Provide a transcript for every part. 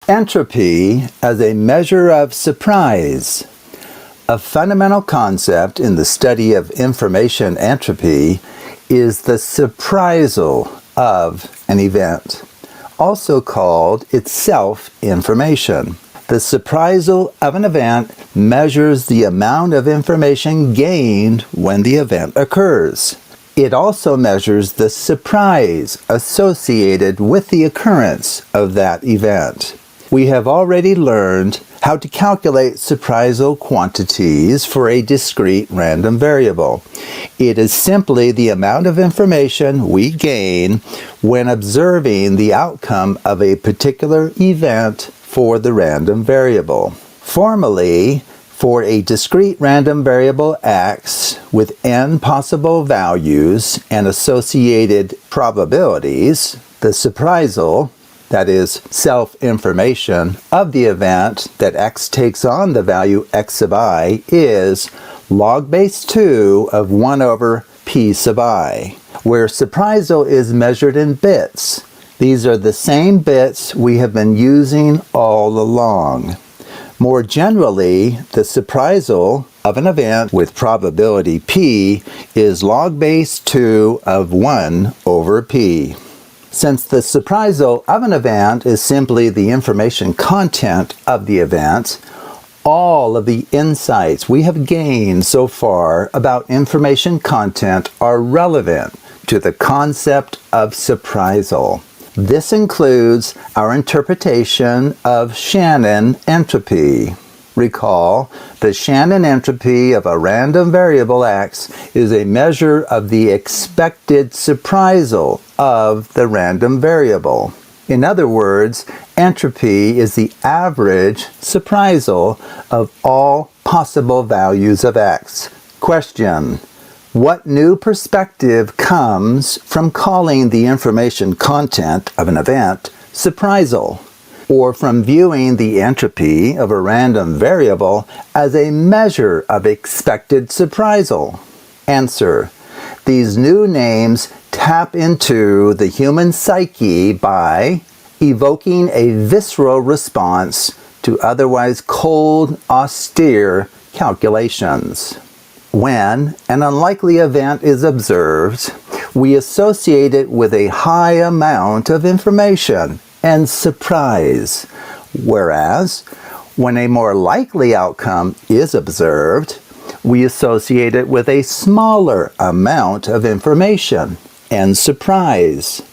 Entropy as a measure of surprise. A fundamental concept in the study of information entropy is the surprisal of an event, also called itself information. The surprisal of an event measures the amount of information gained when the event occurs. It also measures the surprise associated with the occurrence of that event. We have already learned how to calculate surprisal quantities for a discrete random variable. It is simply the amount of information we gain when observing the outcome of a particular event for the random variable. Formally, for a discrete random variable x with n possible values and associated probabilities, the surprisal, that is, self-information, of the event that x takes on the value x sub I is log base 2 of 1 over p sub I, where surprisal is measured in bits. These are the same bits we have been using all along. More generally, the surprisal of an event with probability p is log base 2 of 1 over p. Since the surprisal of an event is simply the information content of the event, all of the insights we have gained so far about information content are relevant to the concept of surprisal. This includes our interpretation of Shannon entropy. Recall, the Shannon entropy of a random variable x is a measure of the expected surprisal of the random variable. In other words, entropy is the average surprisal of all possible values of x. Question: what new perspective comes from calling the information content of an event surprisal, or from viewing the entropy of a random variable as a measure of expected surprisal? Answer: these new names tap into the human psyche by evoking a visceral response to otherwise cold, austere calculations. When an unlikely event is observed, we associate it with a high amount of information and surprise, whereas when a more likely outcome is observed, we associate it with a smaller amount of information and surprise.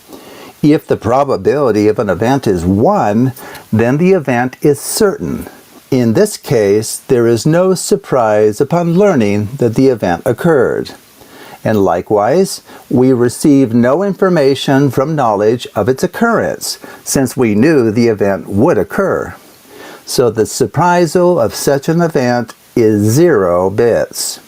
If the probability of an event is 1, then the event is certain. In this case, there is no surprise upon learning that the event occurred. And likewise, we receive no information from knowledge of its occurrence, since we knew the event would occur. So the surprisal of such an event is 0 bits.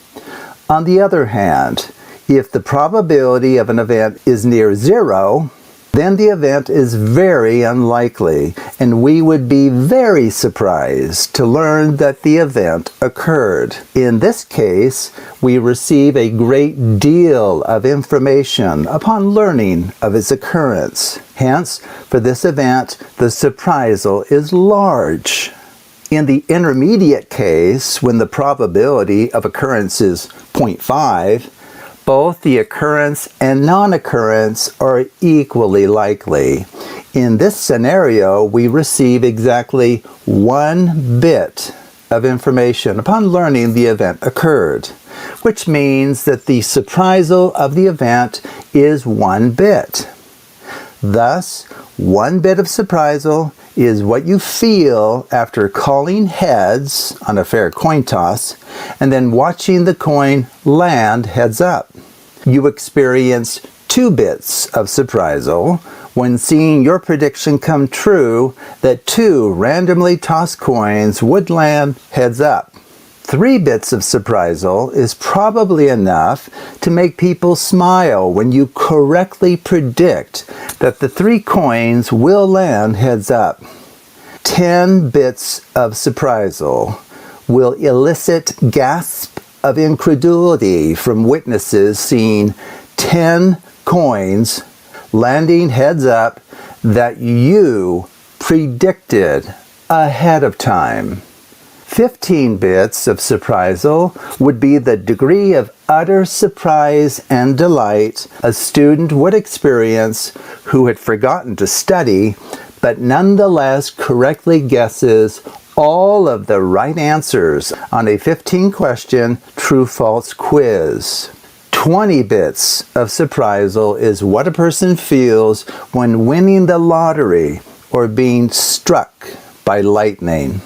On the other hand, if the probability of an event is near 0, then the event is very unlikely, and we would be very surprised to learn that the event occurred. In this case, we receive a great deal of information upon learning of its occurrence. Hence, for this event, the surprisal is large. In the intermediate case, when the probability of occurrence is 0.5, both the occurrence and non-occurrence are equally likely. In this scenario, we receive exactly 1 bit of information upon learning the event occurred, which means that the surprisal of the event is 1 bit. Thus, 1 bit of surprisal is what you feel after calling heads on a fair coin toss and then watching the coin land heads up. You experience 2 bits of surprisal when seeing your prediction come true that 2 randomly tossed coins would land heads up. 3 bits of surprisal is probably enough to make people smile when you correctly predict that the 3 coins will land heads up. 10 bits of surprisal will elicit gasp of incredulity from witnesses seeing 10 coins landing heads up that you predicted ahead of time. 15 bits of surprisal would be the degree of utter surprise and delight a student would experience who had forgotten to study, but nonetheless correctly guesses all of the right answers on a 15-question true-false quiz. 20 bits of surprisal is what a person feels when winning the lottery or being struck by lightning.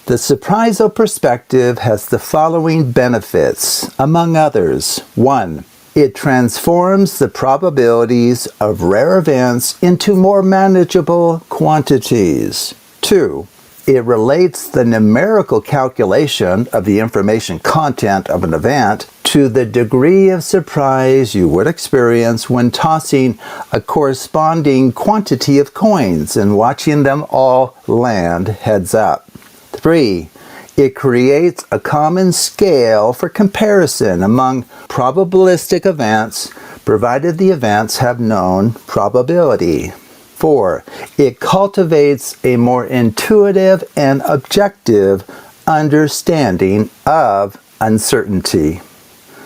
The surprisal perspective has the following benefits, among others. 1. It transforms the probabilities of rare events into more manageable quantities. 2. It relates the numerical calculation of the information content of an event to the degree of surprise you would experience when tossing a corresponding quantity of coins and watching them all land heads up. 3. It creates a common scale for comparison among probabilistic events, provided the events have known probability. 4. It cultivates a more intuitive and objective understanding of uncertainty.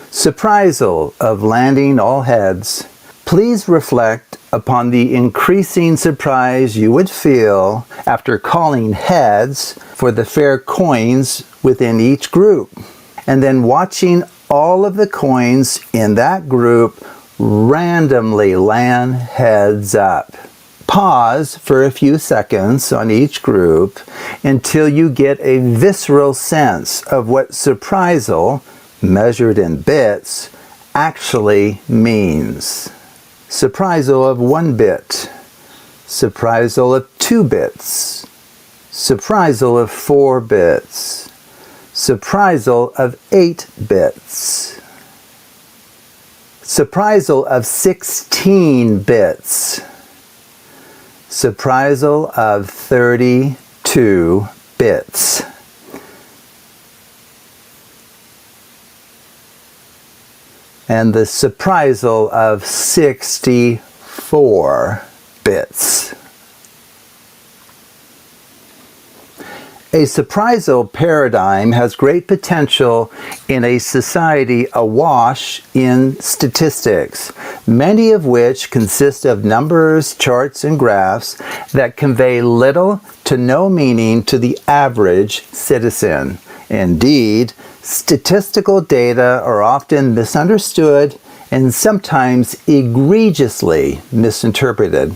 Surprisal of landing all heads. Please reflect upon the increasing surprise you would feel after calling heads for the fair coins within each group, and then watching all of the coins in that group randomly land heads up. Pause for a few seconds on each group until you get a visceral sense of what surprisal, measured in bits, actually means. Surprisal of 1 bit, surprisal of 2 bits, surprisal of 4 bits, surprisal of 8 bits, surprisal of 16 bits, surprisal of 32 bits. And the surprisal of 64 bits. A surprisal paradigm has great potential in a society awash in statistics, many of which consist of numbers, charts, and graphs that convey little to no meaning to the average citizen. Indeed, statistical data are often misunderstood and sometimes egregiously misinterpreted.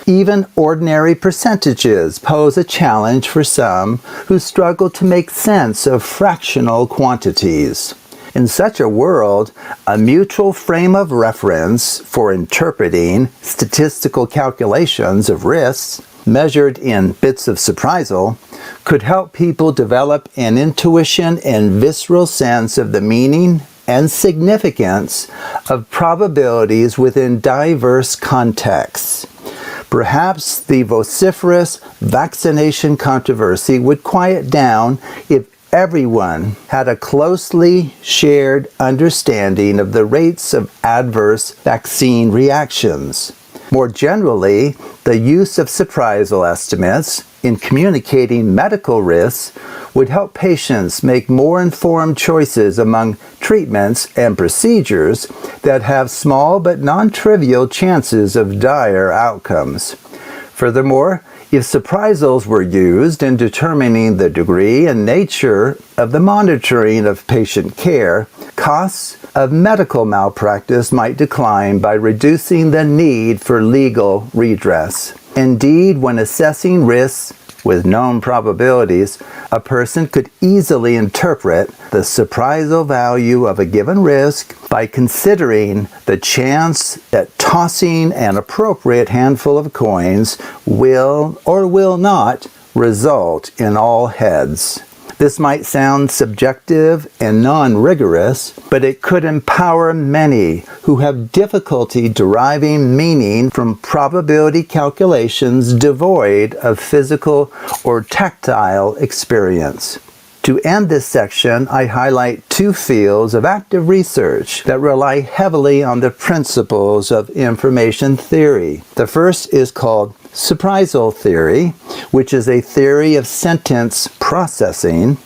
Even ordinary percentages pose a challenge for some who struggle to make sense of fractional quantities. In such a world, a mutual frame of reference for interpreting statistical calculations of risks measured in bits of surprisal could help people develop an intuition and visceral sense of the meaning and significance of probabilities within diverse contexts. Perhaps the vociferous vaccination controversy would quiet down if everyone had a closely shared understanding of the rates of adverse vaccine reactions. More generally, the use of surprisal estimates in communicating medical risks would help patients make more informed choices among treatments and procedures that have small but non-trivial chances of dire outcomes. Furthermore, if surprisals were used in determining the degree and nature of the monitoring of patient care, costs of medical malpractice might decline by reducing the need for legal redress. Indeed, when assessing risks with known probabilities, a person could easily interpret the surprisal value of a given risk by considering the chance that tossing an appropriate handful of coins will or will not result in all heads. This might sound subjective and non-rigorous, but it could empower many who have difficulty deriving meaning from probability calculations devoid of physical or tactile experience. To end this section, I highlight 2 fields of active research that rely heavily on the principles of information theory. The first is called Surprisal theory, which is a theory of sentence processing.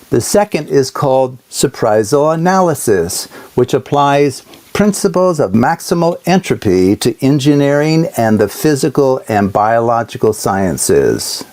The second is called surprisal analysis, which applies principles of maximal entropy to engineering and the physical and biological sciences.